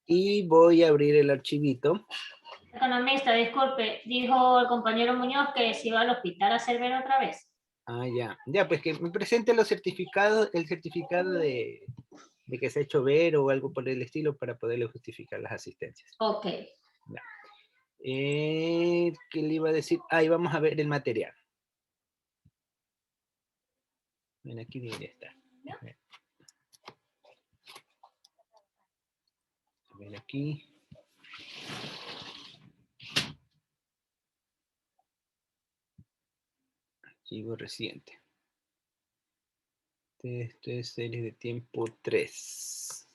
Y voy a abrir el archivito. Economista, disculpe, dijo el compañero Muñoz que se iba al hospital a hacer ver otra vez. Ah, ya. Ya, pues que me presente los certificados, el certificado de que se ha hecho ver o algo por el estilo para poderle justificar las asistencias. Ok. Ya. ¿Qué le iba a decir? Ahí vamos a ver el material. Ven, aquí debería estar. A ver aquí. Archivo reciente. Esto es serie de tiempo 3.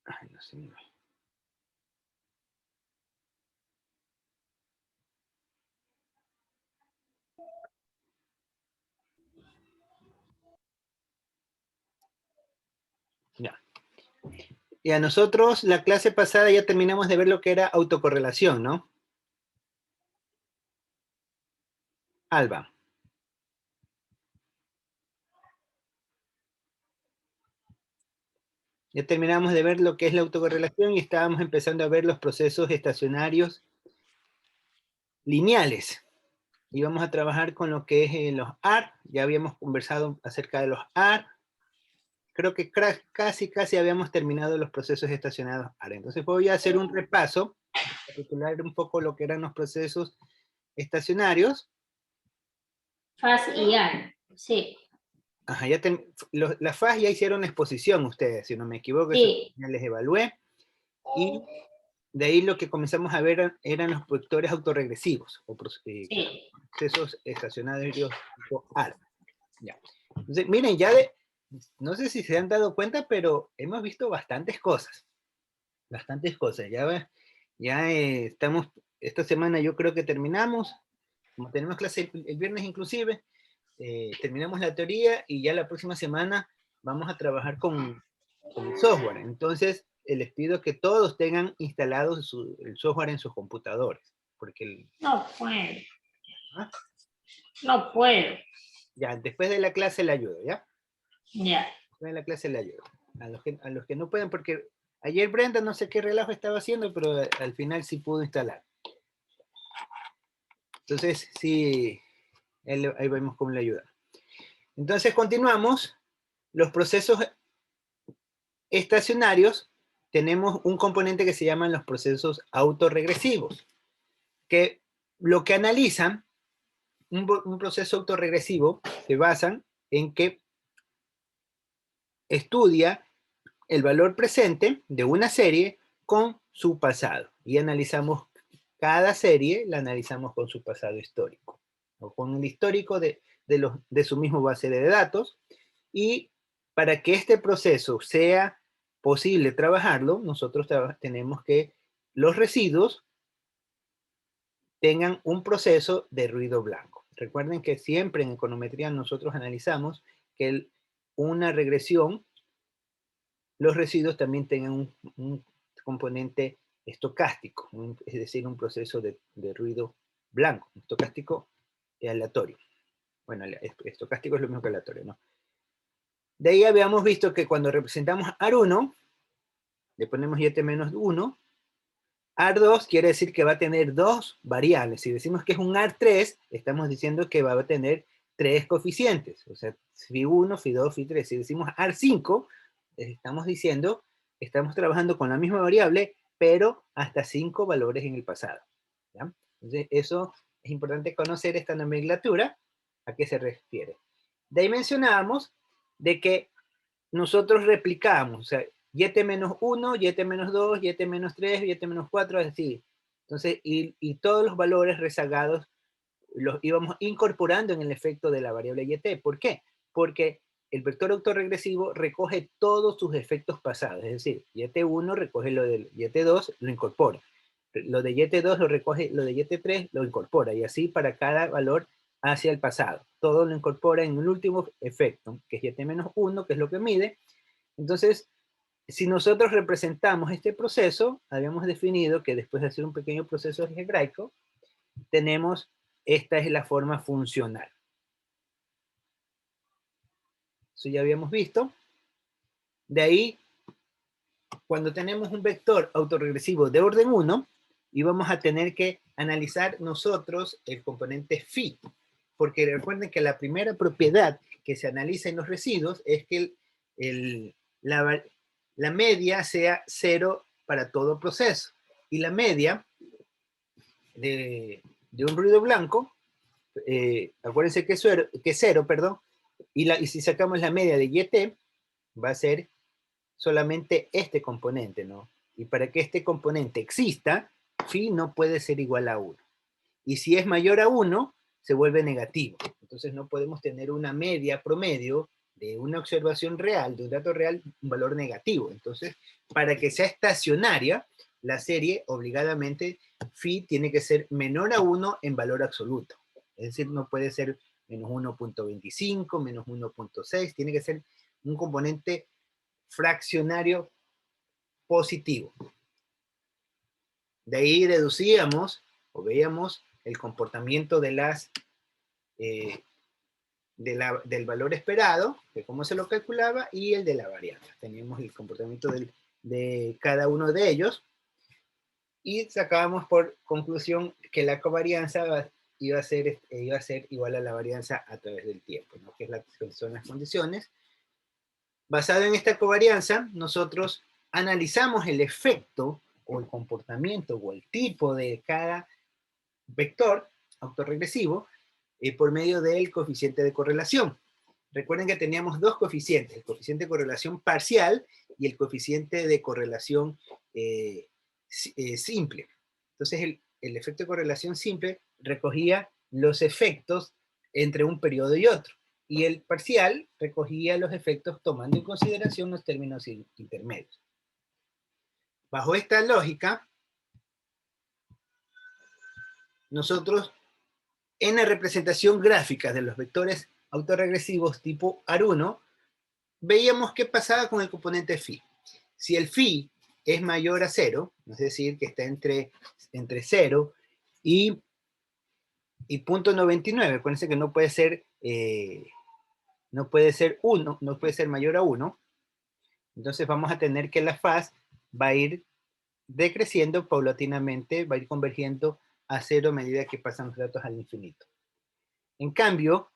Ay, no sé. Ya. Y a nosotros, la clase pasada ya terminamos de ver lo que era autocorrelación, ¿no? Alba. Ya terminamos de ver lo que es la autocorrelación y estábamos empezando a ver los procesos estacionarios lineales. Y vamos a trabajar con lo que es los AR. Ya habíamos conversado acerca de los AR. Creo que casi habíamos terminado los procesos estacionados AR. Entonces voy a hacer un repaso, recapitular un poco lo que eran los procesos estacionarios. FAS y AR, sí. Ajá, la FAS ya hicieron la exposición ustedes, si no me equivoco, eso Sí. ya les evalué. Y de ahí lo que comenzamos a ver eran los vectores autorregresivos, o Sí. procesos estacionarios tipo AR. Ya. Entonces, miren, no sé si se han dado cuenta, pero hemos visto bastantes cosas. Bastantes cosas. Ya estamos, esta semana yo creo que terminamos, como tenemos clase el viernes inclusive, terminamos la teoría y ya la próxima semana vamos a trabajar con el software. Entonces, les pido que todos tengan instalado el software en sus computadores. Porque No puedo. ¿ah? No puedo. Ya, después de la clase le ayudo, ¿ya? Ya. Después de la clase le ayudo. A los que no pueden, porque ayer Brenda no sé qué relajo estaba haciendo, pero al final sí pudo instalar. Entonces, sí, ahí vemos cómo le ayuda. Entonces, continuamos. Los procesos estacionarios, tenemos un componente que se llaman los procesos autorregresivos, que lo que analizan, un proceso autorregresivo, se basan en que estudia el valor presente de una serie con su pasado. Y analizamos cada serie, la analizamos con su pasado histórico, o con el histórico de su misma base de datos. Y para que este proceso sea posible trabajarlo, nosotros tenemos que los residuos tengan un proceso de ruido blanco. Recuerden que siempre en econometría nosotros analizamos que una regresión, los residuos también tengan un componente estocástico, es decir, un proceso de ruido blanco, estocástico y aleatorio. Bueno, estocástico es lo mismo que aleatorio, ¿no? De ahí habíamos visto que cuando representamos AR1, le ponemos YT-1, AR2 quiere decir que va a tener dos variables. Si decimos que es un AR3, estamos diciendo que va a tener tres coeficientes, o sea, Φ1, Φ2, Φ3. Si decimos AR5, estamos diciendo, estamos trabajando con la misma variable, pero hasta 5 valores en el pasado. ¿Ya? Entonces, eso es importante conocer esta nomenclatura, a qué se refiere. De ahí mencionábamos de que nosotros replicamos, o sea, YT-1, YT-2, YT-3, YT-4, así. Entonces, y todos los valores rezagados los íbamos incorporando en el efecto de la variable YT. ¿Por qué? Porque el vector autorregresivo recoge todos sus efectos pasados, es decir, YT1 recoge lo del YT2, lo incorpora. Lo de YT2 lo recoge, lo de YT3 lo incorpora, y así para cada valor hacia el pasado. Todo lo incorpora en un último efecto, que es YT-1, que es lo que mide. Entonces, si nosotros representamos este proceso, habíamos definido que después de hacer un pequeño proceso algebraico, tenemos, esta es la forma funcional. Eso ya habíamos visto. De ahí, cuando tenemos un vector autorregresivo de orden 1, íbamos a tener que analizar nosotros el componente phi, porque recuerden que la primera propiedad que se analiza en los residuos es que la media sea 0 para todo proceso. Y la media de un ruido blanco, acuérdense que es 0, perdón, y si sacamos la media de YT, va a ser solamente este componente, ¿no? Y para que este componente exista, phi no puede ser igual a 1. Y si es mayor a 1, se vuelve negativo. Entonces no podemos tener una media promedio de una observación real, de un dato real, un valor negativo. Entonces, para que sea estacionaria, la serie obligadamente phi tiene que ser menor a 1 en valor absoluto. Es decir, no puede ser menos 1.25, menos 1.6, tiene que ser un componente fraccionario positivo. De ahí deducíamos o veíamos el comportamiento de las, del valor esperado, de cómo se lo calculaba, y el de la varianza. Teníamos el comportamiento de cada uno de ellos y sacábamos por conclusión que la covarianza iba a ser igual a la varianza a través del tiempo, ¿no? Que son las condiciones. Basado en esta covarianza, nosotros analizamos el efecto o el comportamiento o el tipo de cada vector autorregresivo por medio del coeficiente de correlación. Recuerden que teníamos dos coeficientes, el coeficiente de correlación parcial y el coeficiente de correlación simple. Entonces, el efecto de correlación simple recogía los efectos entre un periodo y otro, y el parcial recogía los efectos tomando en consideración los términos intermedios. Bajo esta lógica, nosotros en la representación gráfica de los vectores autorregresivos tipo AR1, veíamos qué pasaba con el componente phi. Si el phi es mayor a 0, es decir, que está entre 0 y 0.99, acuérdense que no puede ser 1, no puede ser mayor a 1, entonces vamos a tener que la faz va a ir decreciendo paulatinamente, va a ir convergiendo a 0 a medida que pasan los datos al infinito. En cambio,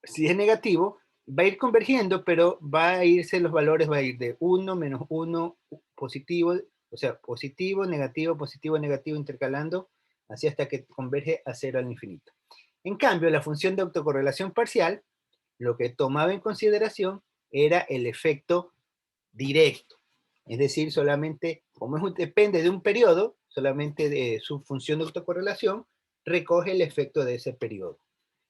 si es negativo, va a ir convergiendo, pero va a irse los valores, va a ir de 1, menos 1, positivo, o sea, positivo, negativo, intercalando, así hasta que converge a 0 al infinito. En cambio, la función de autocorrelación parcial, lo que tomaba en consideración era el efecto directo. Es decir, solamente, como depende de un periodo, solamente de su función de autocorrelación, recoge el efecto de ese periodo.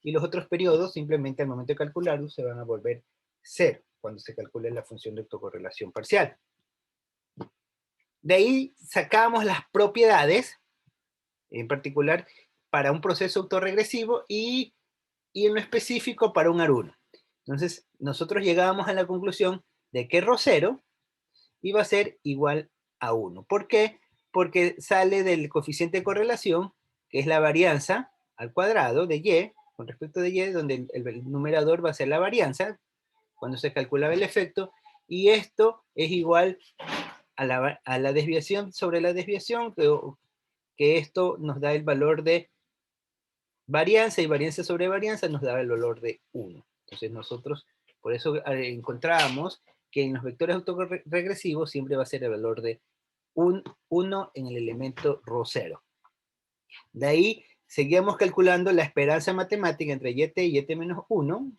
Y los otros periodos, simplemente al momento de calcularlos, se van a volver 0 cuando se calcule la función de autocorrelación parcial. De ahí sacamos las propiedades, en particular para un proceso autorregresivo y en lo específico para un AR1. Entonces, nosotros llegábamos a la conclusión de que ρ0 iba a ser igual a 1. ¿Por qué? Porque sale del coeficiente de correlación, que es la varianza al cuadrado de y, con respecto de y, donde el numerador va a ser la varianza, cuando se calculaba el efecto, y esto es igual a la desviación sobre la desviación, que esto nos da el valor de varianza, y varianza sobre varianza nos da el valor de 1. Entonces nosotros, por eso encontrábamos que en los vectores autorregresivos siempre va a ser el valor de 1 en el elemento ρ0. De ahí seguíamos calculando la esperanza matemática entre yt y yt menos 1.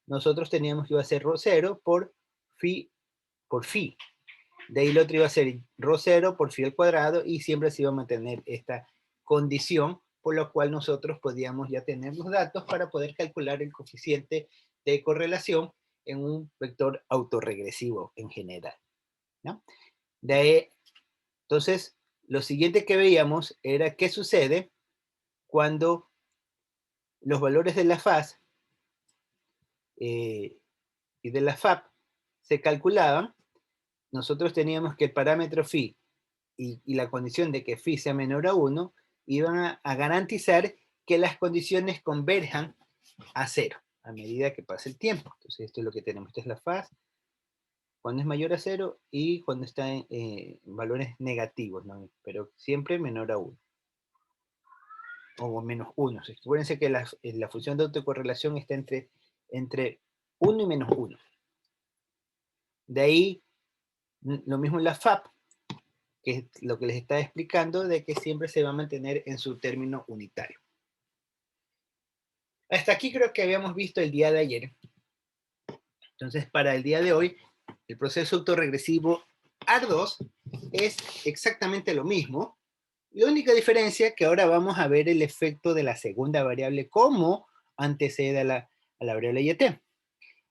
Nosotros teníamos que iba a ser ρ0 por phi. De ahí el otro iba a ser ρ0 por phi al cuadrado, y siempre se iba a mantener esta condición, por lo cual nosotros podíamos ya tener los datos para poder calcular el coeficiente de correlación en un vector autorregresivo en general, ¿no? De ahí, entonces, lo siguiente que veíamos era qué sucede cuando los valores de la faz y de la FAP se calculaban. Nosotros teníamos que el parámetro phi y la condición de que phi sea menor a 1 iban a garantizar que las condiciones converjan a 0 a medida que pase el tiempo. Entonces esto es lo que tenemos, esta es la faz, cuando es mayor a 0 y cuando está en valores negativos, ¿no? Pero siempre menor a 1. O menos 1. Acuérdense que la función de autocorrelación está entre 1 y menos 1. De ahí, lo mismo en la FAP, que es lo que les estaba explicando, de que siempre se va a mantener en su término unitario. Hasta aquí creo que habíamos visto el día de ayer. Entonces, para el día de hoy, el proceso autorregresivo AR2 es exactamente lo mismo. La única diferencia es que ahora vamos a ver el efecto de la segunda variable como antecede a la variable YT.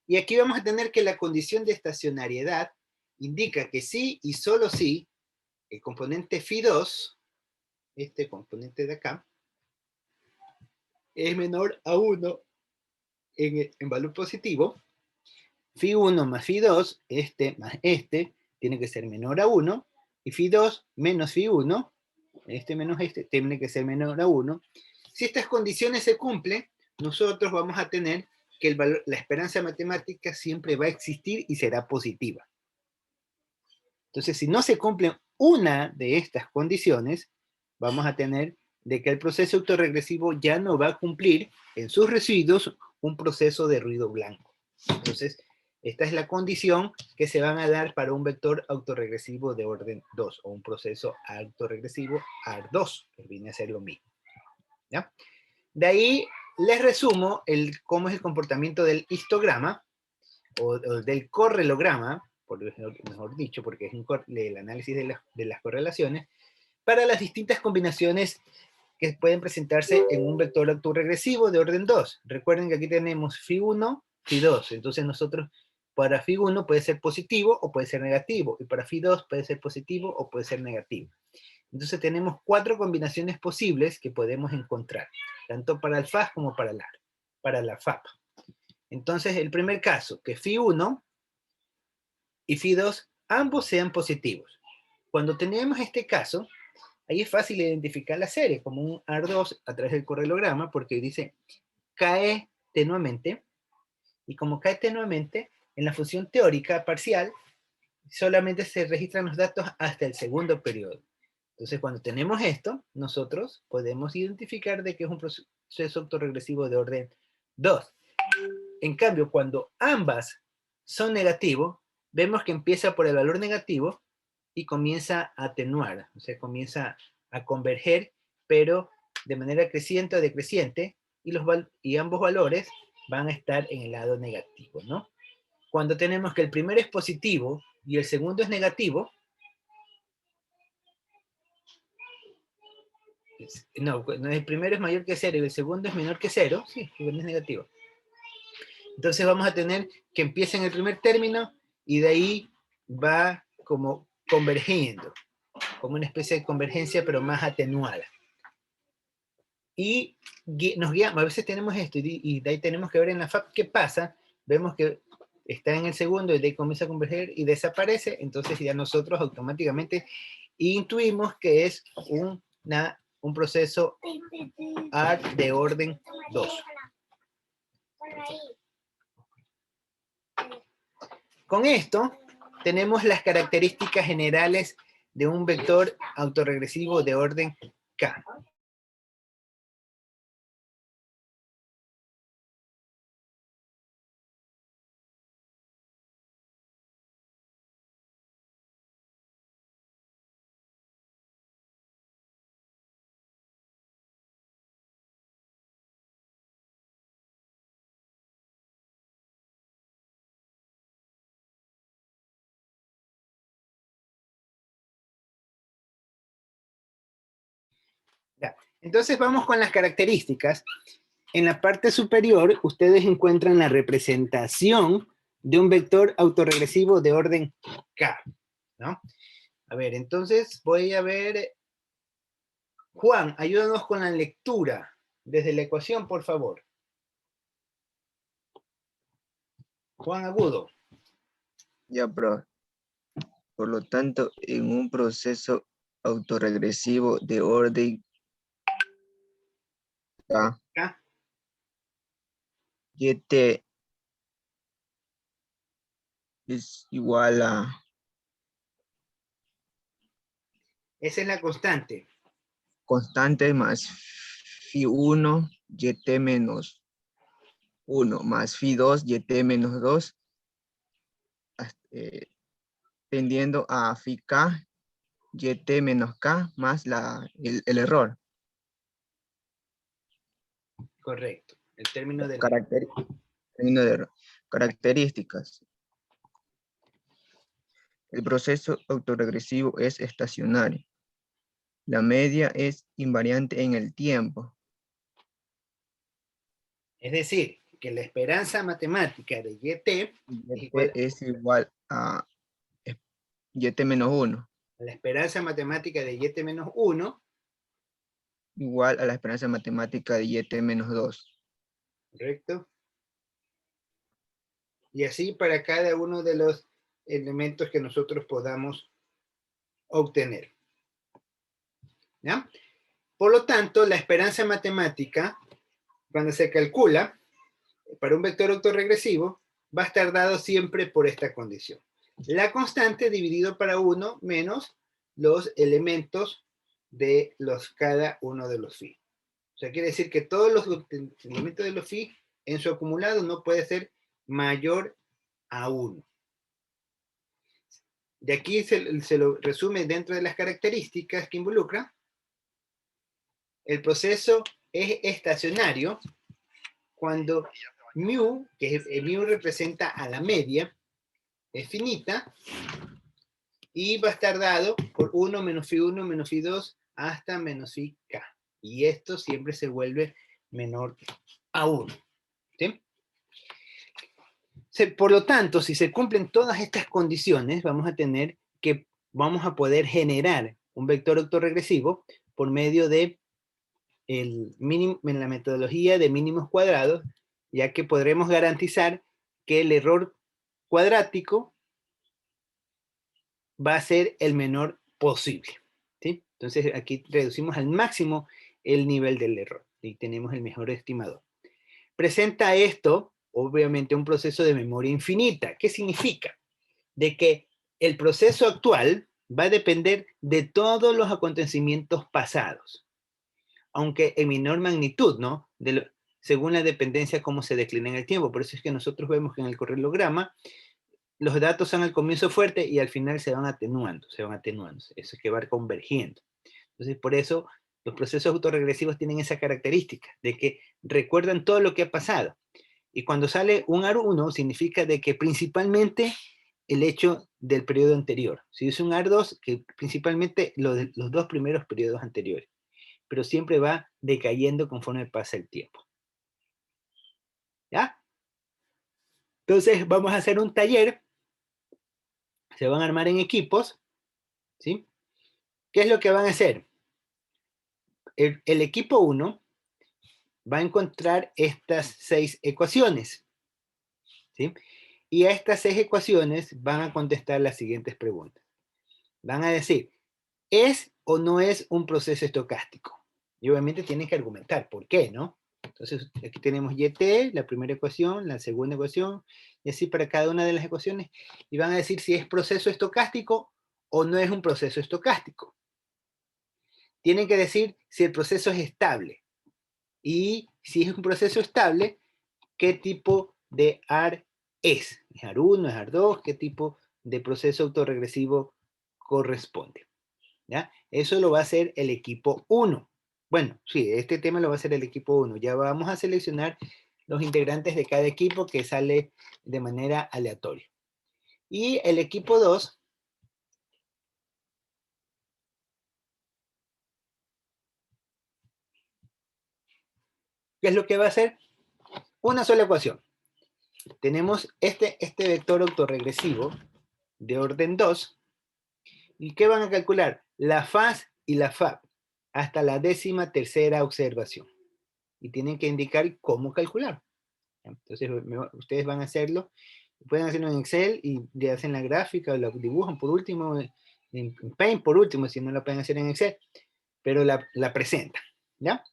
Y aquí vamos a tener que la condición de estacionariedad indica que sí y solo sí el componente phi2, este componente de acá, es menor a 1 en valor positivo. Phi1 más Phi2, este más este, tiene que ser menor a 1. Y Phi2 menos Phi1, este menos este, tiene que ser menor a 1. Si estas condiciones se cumplen, nosotros vamos a tener que la esperanza matemática siempre va a existir y será positiva. Entonces, si no se cumple una de estas condiciones, vamos a tener de que el proceso autorregresivo ya no va a cumplir en sus residuos un proceso de ruido blanco. Entonces, esta es la condición que se van a dar para un vector autorregresivo de orden 2 o un proceso autorregresivo AR2, que viene a ser lo mismo. ¿Ya? De ahí les resumo cómo es el comportamiento del histograma o del correlograma, mejor dicho, porque es el análisis de las correlaciones, para las distintas combinaciones que pueden presentarse en un vector autorregresivo de orden 2. Recuerden que aquí tenemos Phi1, Phi2. Entonces nosotros, para Phi1 puede ser positivo o puede ser negativo, y para Phi2 puede ser positivo o puede ser negativo. Entonces tenemos 4 combinaciones posibles que podemos encontrar, tanto para el FAS como para la FAP. Entonces el primer caso, que Phi1 y Phi2 ambos sean positivos. Cuando tenemos este caso, ahí es fácil identificar la serie como un AR2 a través del correlograma, porque dice cae tenuamente, y como cae tenuamente, en la función teórica parcial solamente se registran los datos hasta el segundo periodo. Entonces, cuando tenemos esto, nosotros podemos identificar de que es un proceso autorregresivo de orden 2. En cambio, cuando ambas son negativos, vemos que empieza por el valor negativo y comienza a atenuar, o sea, comienza a converger, pero de manera creciente o decreciente, y ambos valores van a estar en el lado negativo, ¿no? Cuando tenemos que el primero es positivo y el segundo es negativo, no, el primero es mayor que 0 y el segundo es menor que 0, sí, es negativo. Entonces vamos a tener que empieza en el primer término y de ahí va como convergiendo, como una especie de convergencia pero más atenuada. Y nos guiamos, a veces tenemos esto y de ahí tenemos que ver en la FAP qué pasa, vemos que está en el segundo y de ahí comienza a converger y desaparece, entonces ya nosotros automáticamente intuimos que es un proceso AR de orden 2. Con esto tenemos las características generales de un vector autorregresivo de orden K. Ya. Entonces vamos con las características. En la parte superior ustedes encuentran la representación de un vector autorregresivo de orden K, ¿no? A ver, entonces voy a ver... Juan, ayúdanos con la lectura desde la ecuación, por favor. Juan Agudo. Ya, pero por lo tanto, en un proceso autorregresivo de orden K, K. YT es igual a Esa es la constante. constante más phi 1 YT menos 1 más phi 2 YT menos 2 tendiendo a phi k YT menos k más el error. Correcto. El término de Término de error. Características. El proceso autorregresivo es estacionario. La media es invariante en el tiempo. Es decir, que la esperanza matemática de YT es igual Es igual a YT menos 1. a la esperanza matemática de YT menos 1, Igual a la esperanza matemática de YT menos 2. ¿correcto? Y así para cada uno de los elementos que nosotros podamos obtener. ¿Ya? Por lo tanto, la esperanza matemática, cuando se calcula para un vector autoregresivo, va a estar dado siempre por esta condición. La constante dividido para 1 menos los elementos de cada uno de los phi. O sea, quiere decir que todos los elementos de los phi en su acumulado no puede ser mayor a 1. De aquí se lo resume dentro de las características que involucra. El proceso es estacionario cuando mu, mu representa a la media, es finita y va a estar dado por 1 menos phi 1 menos phi 2 hasta menos phi k. Y esto siempre se vuelve menor a 1. ¿Sí? Por lo tanto, si se cumplen todas estas condiciones, vamos a poder generar un vector autorregresivo por medio de en la metodología de mínimos cuadrados, ya que podremos garantizar que el error cuadrático va a ser el menor posible. ¿Sí? Entonces aquí reducimos al máximo el nivel del error y tenemos el mejor estimador. Presenta esto, obviamente, un proceso de memoria infinita. ¿Qué significa? De que el proceso actual va a depender de todos los acontecimientos pasados, aunque en menor magnitud, ¿no? Según la dependencia, cómo se declina en el tiempo. Por eso es que nosotros vemos que en el correlograma los datos son al comienzo fuertes y al final se van atenuando. Eso es que va convergiendo. Entonces, por eso los procesos autorregresivos tienen esa característica de que recuerdan todo lo que ha pasado. Y cuando sale un AR1, significa de que principalmente el hecho del periodo anterior. Si es un AR2, que principalmente los 2 primeros periodos anteriores. Pero siempre va decayendo conforme pasa el tiempo. ¿Ya? Entonces, vamos a hacer un taller. Se van a armar en equipos. ¿Sí? ¿Qué es lo que van a hacer? El equipo 1 va a encontrar estas 6 ecuaciones. ¿Sí? Y a estas 6 ecuaciones van a contestar las siguientes preguntas. Van a decir, ¿es o no es un proceso estocástico? Y obviamente tienen que argumentar por qué, ¿no? Entonces, aquí tenemos YT, la primera ecuación, la segunda ecuación, y así para cada una de las ecuaciones. Y van a decir si es proceso estocástico o no es un proceso estocástico. Tienen que decir si el proceso es estable. Y si es un proceso estable, ¿qué tipo de AR es? ¿Es AR1, es AR2? ¿Qué tipo de proceso autorregresivo corresponde? ¿Ya? Eso lo va a hacer el equipo 1. Bueno, sí, este tema lo va a hacer el equipo 1. Ya vamos a seleccionar los integrantes de cada equipo que sale de manera aleatoria. Y el equipo 2 ¿qué es lo que va a hacer? Una sola ecuación. Tenemos este vector autorregresivo de orden 2. ¿Y qué van a calcular? La faz y la fab hasta la 13ª observación. Y tienen que indicar cómo calcular. Entonces, ustedes van a hacerlo. Pueden hacerlo en Excel y le hacen la gráfica o la dibujan por último, en Paint por último, si no lo pueden hacer en Excel, pero la presentan. ¿Ya?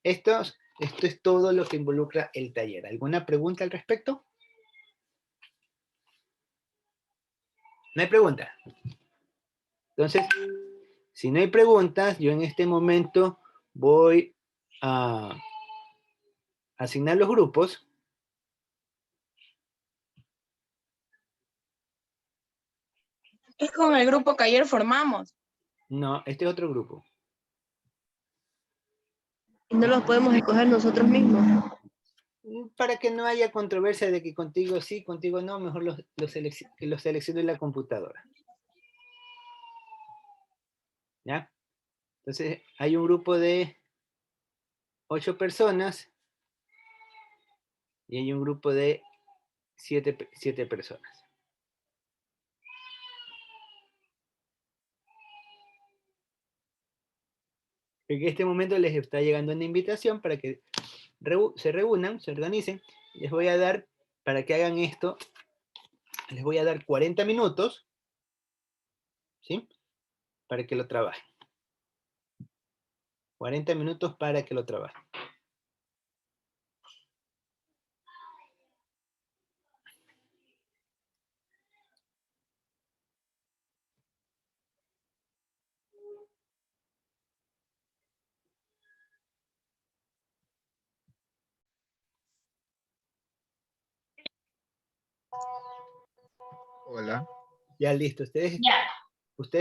Esto es todo lo que involucra el taller. ¿Alguna pregunta al respecto? No hay preguntas. Entonces, si no hay preguntas, yo en este momento voy a asignar los grupos. Es con el grupo que ayer formamos. No, este es otro grupo. Y no los podemos escoger nosotros mismos. Para que no haya controversia de que contigo sí, contigo no, mejor los selecciono en la computadora. ¿Ya? Entonces, hay un grupo de 8 personas y hay un grupo de 7 personas. En este momento les está llegando una invitación para que se reúnan, se organicen. Les voy a dar, para que hagan esto, les voy a dar 40 minutos, ¿sí? Para que lo trabajen. 40 minutos para que lo trabajen. Hola. Ya listo, ustedes Ya.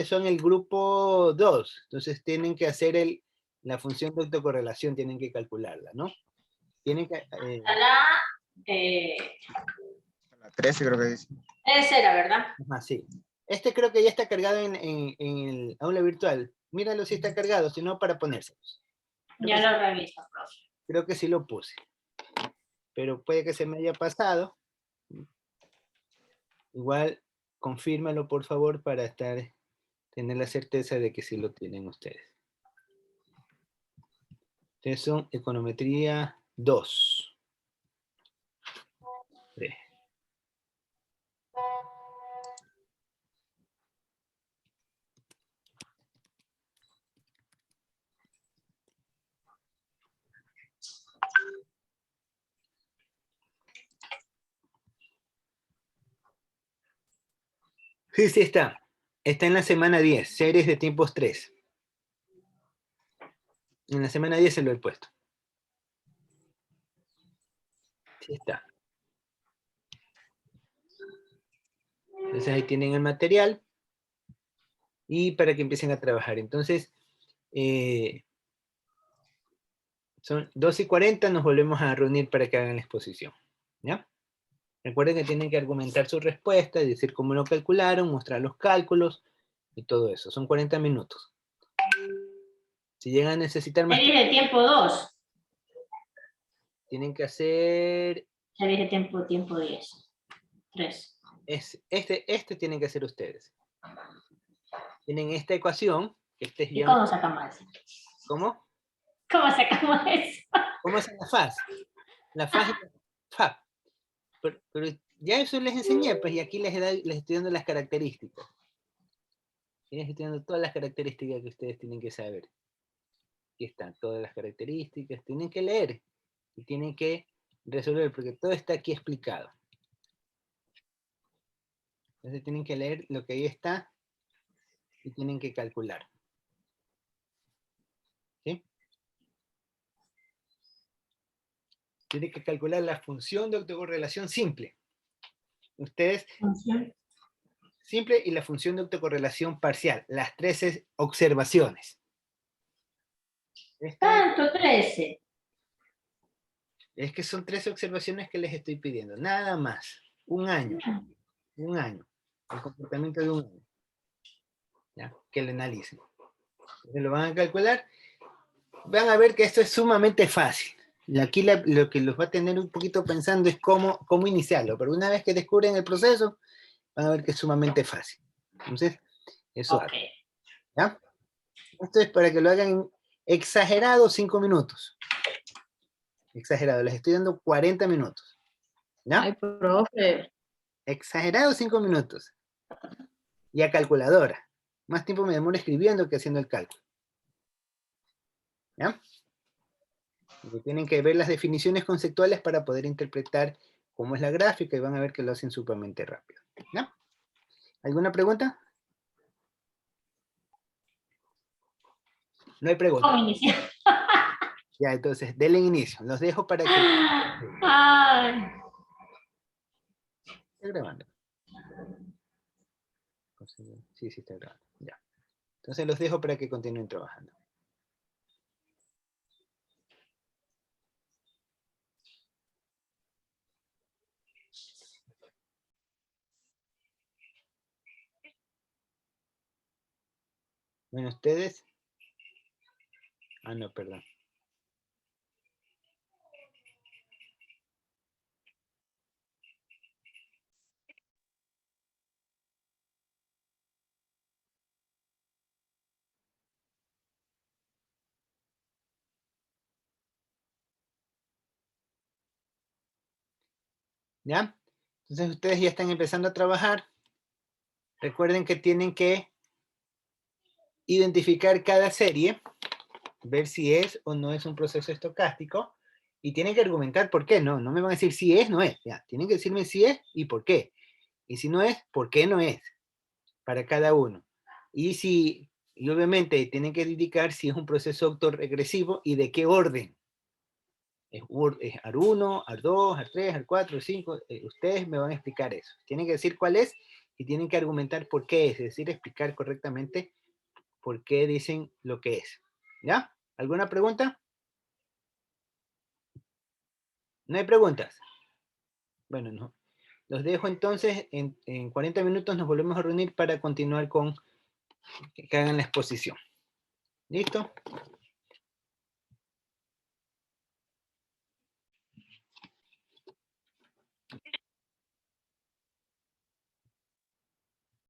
son el grupo 2, entonces tienen que hacer la función de autocorrelación, tienen que calcularla, ¿no? Tienen que... La 13 creo que es. Esa era, ¿verdad? sí. Este creo que ya está cargado en el aula virtual. Míralo si está cargado, si no, para ponérselos. Ya lo reviso, profe. Creo que sí lo puse. Pero puede que se me haya pasado. Igual, confírmalo, por favor, para tener la certeza de que sí lo tienen ustedes. Ustedes son econometría 2. Sí. Sí, sí está. Está en la semana 10, series de tiempos 3. En la semana 10 se lo he puesto. Sí está. Entonces ahí tienen el material. Y para que empiecen a trabajar. Entonces, son 2:40, nos volvemos a reunir para que hagan la exposición. ¿Ya? Recuerden que tienen que argumentar su respuesta, decir cómo lo calcularon, mostrar los cálculos y todo eso. Son 40 minutos. Si llegan a necesitar más Series de tiempo 2. tienen que hacer... Series de tiempo 10. 3. Este tienen que hacer ustedes. Tienen esta ecuación. ¿Y cómo sacamos eso? ¿Cómo? ¿Cómo sacamos eso? ¿Cómo hacen la faz? La faz y la FAB. Pero ya eso les enseñé, pues, y aquí les estoy dando las características. Les estoy dando todas las características que ustedes tienen que saber. Aquí están todas las características. Tienen que leer y tienen que resolver, porque todo está aquí explicado. Entonces tienen que leer lo que ahí está y tienen que calcular. ¿Sí? Tienen que calcular la función de autocorrelación simple. Ustedes, simple y la función de autocorrelación parcial, las 13 observaciones. ¿Tanto 13? Es que son 13 observaciones que les estoy pidiendo, nada más. Un año. Un año. El comportamiento de un año. ¿Ya? Que lo analicen. Entonces lo van a calcular. Van a ver que esto es sumamente fácil. Y aquí lo que los va a tener un poquito pensando es cómo iniciarlo. Pero una vez que descubren el proceso, van a ver que es sumamente fácil. Entonces, eso. Okay. ¿Ya? Esto es para que lo hagan exagerado 5 minutos. Exagerado. Les estoy dando 40 minutos. ¿Ya? Ay, profe. Exagerado 5 minutos. Y a calculadora. Más tiempo me demoro escribiendo que haciendo el cálculo. ¿Ya? Y tienen que ver las definiciones conceptuales para poder interpretar cómo es la gráfica y van a ver que lo hacen sumamente rápido. ¿Ya? ¿Alguna pregunta? No hay pregunta. ¿Cómo iniciar? Ya, entonces, denle inicio. Los dejo para que... Ay, Está grabando. Sí, sí está grabando. Ya. Entonces los dejo para que continúen trabajando. Bueno, ustedes... Ah, no, perdón. ¿Ya? Entonces ustedes ya están empezando a trabajar. Recuerden que tienen que identificar cada serie, ver si es o no es un proceso estocástico, y tienen que argumentar por qué. No me van a decir si es, no es. Ya, tienen que decirme si es y por qué. Y si no es, por qué no es, para cada uno. Y obviamente tienen que indicar si es un proceso autorregresivo y de qué orden. Es AR1, AR2, AR3, AR4, AR5, ustedes me van a explicar eso. Tienen que decir cuál es y tienen que argumentar por qué es decir, explicar correctamente por qué dicen lo que es. ¿Ya? ¿Alguna pregunta? ¿No hay preguntas? Bueno, no. Los dejo entonces, en 40 minutos nos volvemos a reunir para continuar con que hagan la exposición. ¿Listo?